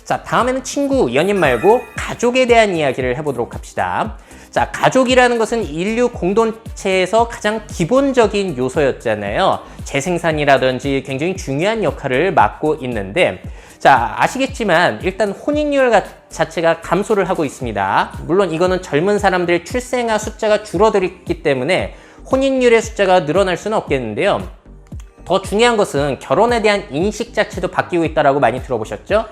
자, 다음에는 친구, 연인 말고 가족에 대한 이야기를 해보도록 합시다. 자, 가족이라는 것은 인류 공동체에서 가장 기본적인 요소였잖아요. 재생산이라든지 굉장히 중요한 역할을 맡고 있는데, 자, 아시겠지만 일단 혼인율 자체가 감소를 하고 있습니다. 물론 이거는 젊은 사람들의 출생아 숫자가 줄어들기 때문에 혼인율의 숫자가 늘어날 수는 없겠는데요. 더 중요한 것은 결혼에 대한 인식 자체도 바뀌고 있다고 많이 들어보셨죠?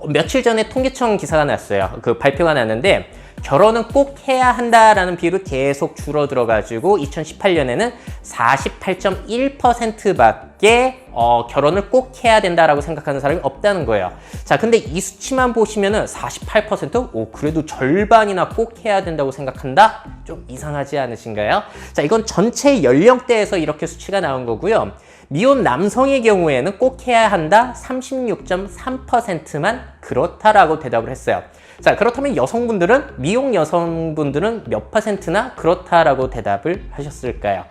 며칠 전에 통계청 기사가 났어요. 그 발표가 났는데 결혼은 꼭 해야 한다라는 비율이 계속 줄어들어가지고 2018년에는 48.1%밖에 결혼을 꼭 해야 된다라고 생각하는 사람이 없다는 거예요. 자, 근데 이 수치만 보시면은 48%? 오, 그래도 절반이나 꼭 해야 된다고 생각한다? 좀 이상하지 않으신가요? 자, 이건 전체 연령대에서 이렇게 수치가 나온 거고요. 미혼 남성의 경우에는 꼭 해야 한다 36.3%만 그렇다라고 대답을 했어요. 자, 그렇다면 여성분들은, 미혼 여성분들은 몇 퍼센트나 그렇다라고 대답을 하셨을까요?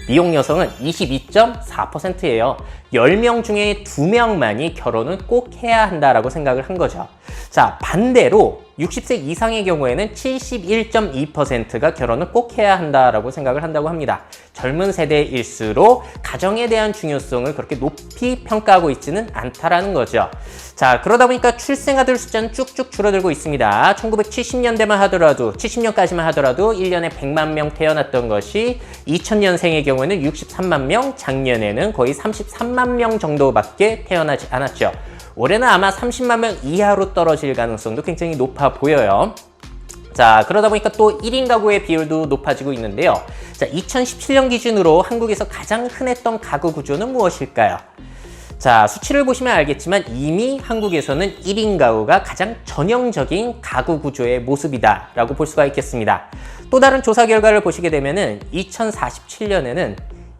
미혼 여성은 22.4%예요. 10명 중에 2명만이 결혼은 꼭 해야 한다라고 생각을 한 거죠. 자, 반대로 60세 이상의 경우에는 71.2%가 결혼을 꼭 해야 한다라고 생각을 한다고 합니다. 젊은 세대일수록 가정에 대한 중요성을 그렇게 높이 평가하고 있지는 않다라는 거죠. 자, 그러다 보니까 출생아들 숫자는 쭉쭉 줄어들고 있습니다. 1970년대만 하더라도, 70년까지만 하더라도 1년에 100만 명 태어났던 것이 2000년생의 경우에는 63만 명, 작년에는 거의 33만 명 정도밖에 태어나지 않았죠. 올해는 아마 30만 명 이하로 떨어질 가능성도 굉장히 높아 보여요. 자, 그러다 보니까 또 1인 가구의 비율도 높아지고 있는데요. 자, 2017년 기준으로 한국에서 가장 흔했던 가구 구조는 무엇일까요? 자, 수치를 보시면 알겠지만 이미 한국에서는 1인 가구가 가장 전형적인 가구 구조의 모습이다라고 볼 수가 있겠습니다. 또 다른 조사 결과를 보시게 되면은 2047년에는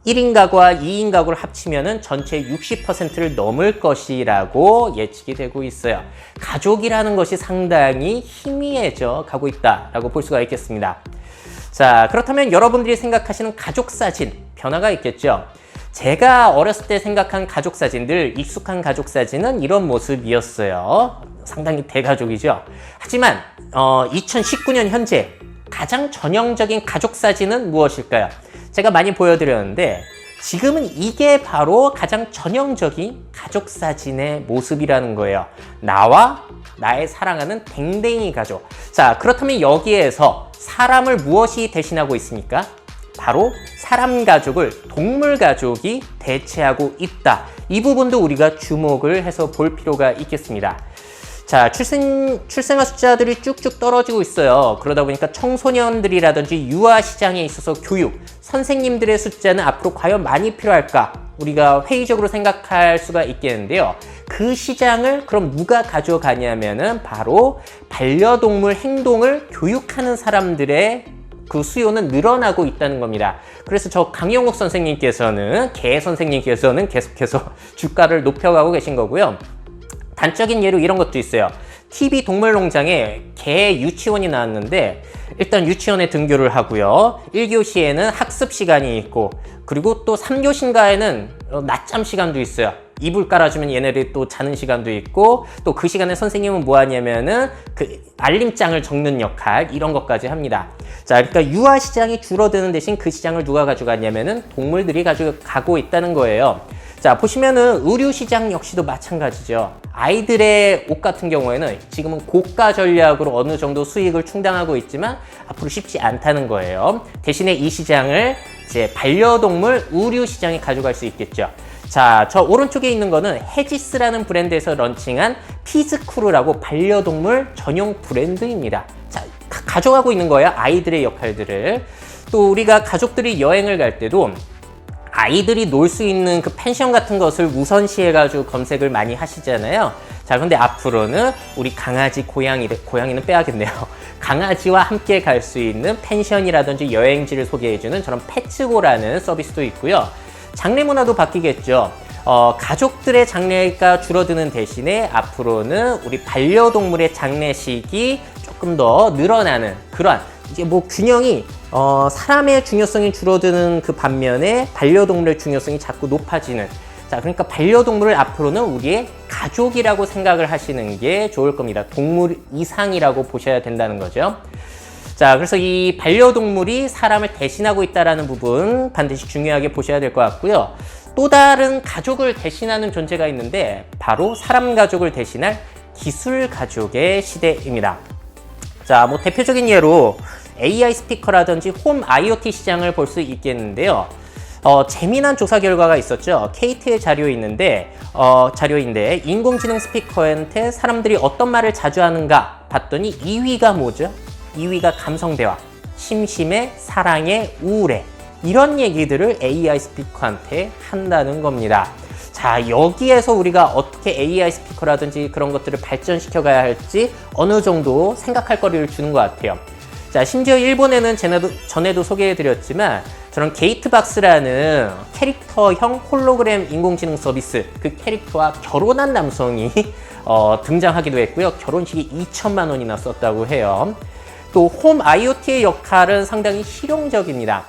1인 가구와 2인 가구를 합치면은 전체 60%를 넘을 것이라고 예측이 되고 있어요. 가족이라는 것이 상당히 희미해져 가고 있다라고 볼 수가 있겠습니다. 자, 그렇다면 여러분들이 생각하시는 가족 사진 변화가 있겠죠. 제가 어렸을 때 생각한 가족 사진들, 익숙한 가족 사진은 이런 모습이었어요. 상당히 대가족이죠. 하지만 2019년 현재 가장 전형적인 가족 사진은 무엇일까요? 제가 많이 보여드렸는데 지금은 이게 바로 가장 전형적인 가족 사진의 모습이라는 거예요. 나와 나의 사랑하는 댕댕이 가족. 자, 그렇다면 여기에서 사람을 무엇이 대신하고 있습니까? 바로 사람 가족을 동물 가족이 대체하고 있다. 이 부분도 우리가 주목을 해서 볼 필요가 있겠습니다. 자, 출생아 숫자들이 쭉쭉 떨어지고 있어요. 그러다 보니까 청소년들이라든지 유아 시장에 있어서 교육, 선생님들의 숫자는 앞으로 과연 많이 필요할까? 우리가 회의적으로 생각할 수가 있겠는데요. 그 시장을 그럼 누가 가져가냐면은 바로 반려동물 행동을 교육하는 사람들의 그 수요는 늘어나고 있다는 겁니다. 그래서 저 강영욱 선생님께서는, 개 선생님께서는 계속해서 주가를 높여가고 계신 거고요. 단적인 예로 이런 것도 있어요. TV 동물농장에 개 유치원이 나왔는데 일단 유치원에 등교를 하고요. 1교시에는 학습 시간이 있고, 그리고 또 3교시인가에는 낮잠 시간도 있어요. 이불 깔아주면 얘네들이 또 자는 시간도 있고, 또 그 시간에 선생님은 뭐 하냐면은 그 알림장을 적는 역할, 이런 것까지 합니다. 자, 그러니까 유아 시장이 줄어드는 대신 그 시장을 누가 가져가냐면은 동물들이 가져가고 있다는 거예요. 자, 보시면은 의류 시장 역시도 마찬가지죠. 아이들의 옷 같은 경우에는 지금은 고가 전략으로 어느 정도 수익을 충당하고 있지만 앞으로 쉽지 않다는 거예요. 대신에 이 시장을 이제 반려동물 의류 시장이 가져갈 수 있겠죠. 자, 저 오른쪽에 있는 거는 헤지스라는 브랜드에서 런칭한 피즈크루라고 반려동물 전용 브랜드입니다. 자, 가져가고 있는 거예요. 아이들의 역할들을. 또 우리가 가족들이 여행을 갈 때도 아이들이 놀 수 있는 그 펜션 같은 것을 우선시해가지고 검색을 많이 하시잖아요. 자, 그런데 앞으로는 우리 강아지, 고양이는 빼야겠네요. 강아지와 함께 갈 수 있는 펜션이라든지 여행지를 소개해주는 저런 패츠고라는 서비스도 있고요. 장례 문화도 바뀌겠죠. 가족들의 장례가 줄어드는 대신에 앞으로는 우리 반려동물의 장례식이 조금 더 늘어나는 그러한 이제 뭐 균형이 사람의 중요성이 줄어드는 그 반면에 반려동물의 중요성이 자꾸 높아지는, 자, 자, 그러니까 반려동물을 앞으로는 우리의 가족이라고 생각을 하시는 게 좋을 겁니다. 동물 이상이라고 보셔야 된다는 거죠. 자, 그래서 이 반려동물이 사람을 대신하고 있다는 부분 반드시 중요하게 보셔야 될 것 같고요. 또 다른 가족을 대신하는 존재가 있는데 바로 사람 가족을 대신할 기술 가족의 시대입니다. 자, 뭐 대표적인 예로 AI 스피커라든지 홈 IoT 시장을 볼 수 있겠는데요. 재미난 조사 결과가 있었죠. KT의 자료인데 인공지능 스피커한테 사람들이 어떤 말을 자주 하는가 봤더니 2위가 뭐죠? 2위가 감성대화, 심심해, 사랑해, 우울해. 이런 얘기들을 AI 스피커한테 한다는 겁니다. 자, 여기에서 우리가 어떻게 AI 스피커라든지 그런 것들을 발전시켜 가야 할지 어느 정도 생각할 거리를 주는 것 같아요. 자, 심지어 일본에는 전에도 소개해드렸지만 저런 게이트박스라는 캐릭터형 홀로그램 인공지능 서비스, 그 캐릭터와 결혼한 남성이 등장하기도 했고요. 결혼식이 2천만 원이나 썼다고 해요. 또 홈 IoT의 역할은 상당히 실용적입니다.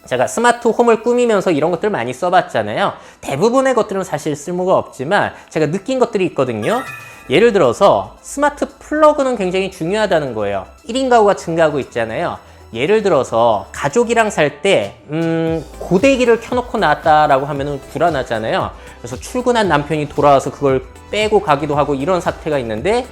제가 스마트 홈을 꾸미면서 이런 것들 많이 써봤잖아요. 대부분의 것들은 사실 쓸모가 없지만 제가 느낀 것들이 있거든요. 예를 들어서 스마트 플러그는 굉장히 중요하다는 거예요. 1인 가구가 증가하고 있잖아요. 예를 들어서 가족이랑 살 때 고데기를 켜놓고 나왔다라고 하면 불안하잖아요. 그래서 출근한 남편이 돌아와서 그걸 빼고 가기도 하고 이런 사태가 있는데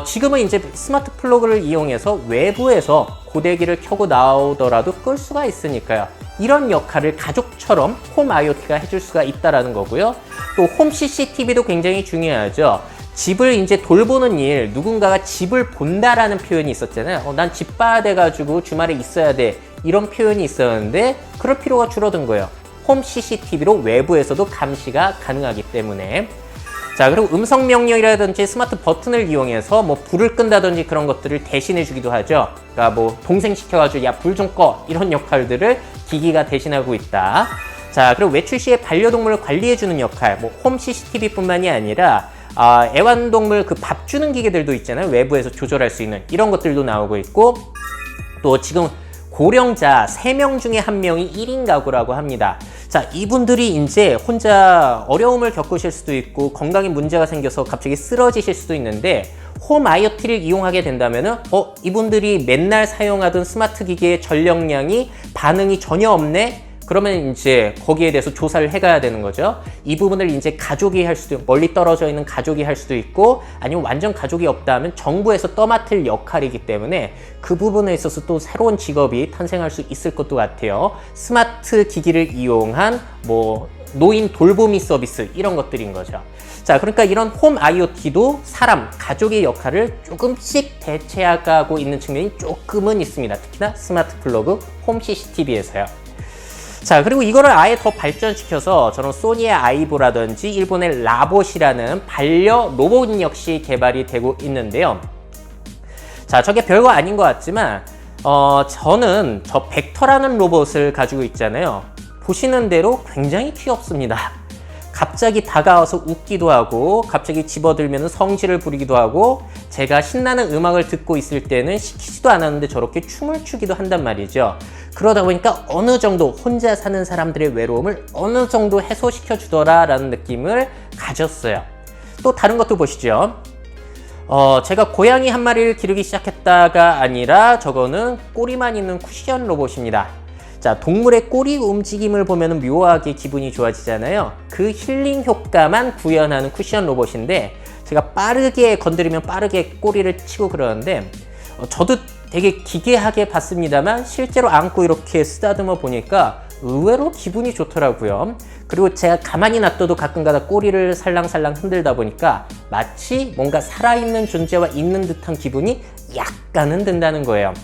지금은 이제 스마트 플러그를 이용해서 외부에서 고데기를 켜고 나오더라도 끌 수가 있으니까요. 이런 역할을 가족처럼 홈 IoT가 해줄 수가 있다라는 거고요. 또 홈 CCTV도 굉장히 중요하죠. 집을 이제 돌보는 일, 누군가가 집을 본다라는 표현이 있었잖아요. 난 집 봐야 돼가지고 주말에 있어야 돼. 이런 표현이 있었는데 그럴 필요가 줄어든 거예요. 홈 CCTV로 외부에서도 감시가 가능하기 때문에. 자, 그리고 음성 명령이라든지 스마트 버튼을 이용해서 뭐 불을 끈다든지 그런 것들을 대신해 주기도 하죠. 그러니까 뭐 동생 시켜가지고 야, 불 좀 꺼. 이런 역할들을 기기가 대신하고 있다. 자, 그리고 외출 시에 반려동물을 관리해 주는 역할, 뭐 홈 CCTV뿐만이 아니라 애완동물 그 밥 주는 기계들도 있잖아요. 외부에서 조절할 수 있는 이런 것들도 나오고 있고, 또 지금 고령자 3명 중에 1명이 1인 가구라고 합니다. 자, 이분들이 이제 혼자 어려움을 겪으실 수도 있고 건강에 문제가 생겨서 갑자기 쓰러지실 수도 있는데 홈 IoT를 이용하게 된다면은 이분들이 맨날 사용하던 스마트 기기의 전력량이 반응이 전혀 없네? 그러면 이제 거기에 대해서 조사를 해가야 되는 거죠. 이 부분을 이제 가족이 할 수도, 멀리 떨어져 있는 가족이 할 수도 있고, 아니면 완전 가족이 없다 하면 정부에서 떠맡을 역할이기 때문에 그 부분에 있어서 또 새로운 직업이 탄생할 수 있을 것도 같아요. 스마트 기기를 이용한 뭐 노인 돌보미 서비스 이런 것들인 거죠. 자, 그러니까 이런 홈 IoT도 사람, 가족의 역할을 조금씩 대체하고 있는 측면이 조금은 있습니다. 특히나 스마트 플러그, 홈 CCTV에서요. 자, 그리고 이거를 아예 더 발전시켜서 저는 소니의 아이보라든지 일본의 라봇이라는 반려 로봇 역시 개발이 되고 있는데요. 자, 저게 별거 아닌 것 같지만 저는 저 벡터라는 로봇을 가지고 있잖아요. 보시는 대로 굉장히 귀엽습니다. 갑자기 다가와서 웃기도 하고 갑자기 집어들면 성질을 부리기도 하고 제가 신나는 음악을 듣고 있을 때는 시키지도 않았는데 저렇게 춤을 추기도 한단 말이죠. 그러다 보니까 어느 정도 혼자 사는 사람들의 외로움을 어느 정도 해소시켜 주더라라는 느낌을 가졌어요. 또 다른 것도 보시죠. 제가 고양이 한 마리를 기르기 시작했다가 아니라 저거는 꼬리만 있는 쿠션 로봇입니다. 자, 동물의 꼬리 움직임을 보면 묘하게 기분이 좋아지잖아요. 그 힐링 효과만 구현하는 쿠션 로봇인데 제가 빠르게 건드리면 빠르게 꼬리를 치고 그러는데 저도 되게 기괴하게 봤습니다만 실제로 안고 이렇게 쓰다듬어 보니까 의외로 기분이 좋더라고요. 그리고 제가 가만히 놔둬도 가끔가다 꼬리를 살랑살랑 흔들다 보니까 마치 뭔가 살아있는 존재와 있는 듯한 기분이 약간은 든다는 거예요.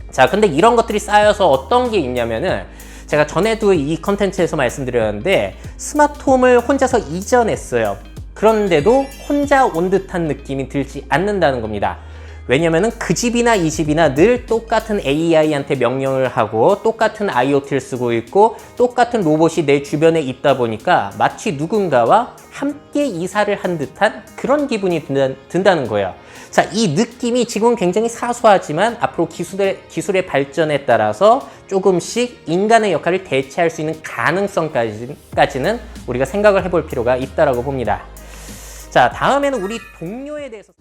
자, 근데 이런 것들이 쌓여서 어떤 게 있냐면은 제가 전에도 이 컨텐츠에서 말씀드렸는데 스마트홈을 혼자서 이전했어요. 그런데도 혼자 온 듯한 느낌이 들지 않는다는 겁니다. 왜냐면은 그 집이나 이 집이나 늘 똑같은 AI한테 명령을 하고 똑같은 IoT를 쓰고 있고 똑같은 로봇이 내 주변에 있다 보니까 마치 누군가와 함께 이사를 한 듯한 그런 기분이 든다는 거예요. 자, 이 느낌이 지금 굉장히 사소하지만 앞으로 기술의 발전에 따라서 조금씩 인간의 역할을 대체할 수 있는 가능성까지는 우리가 생각을 해볼 필요가 있다고 봅니다. 자, 다음에는 우리 동료에 대해서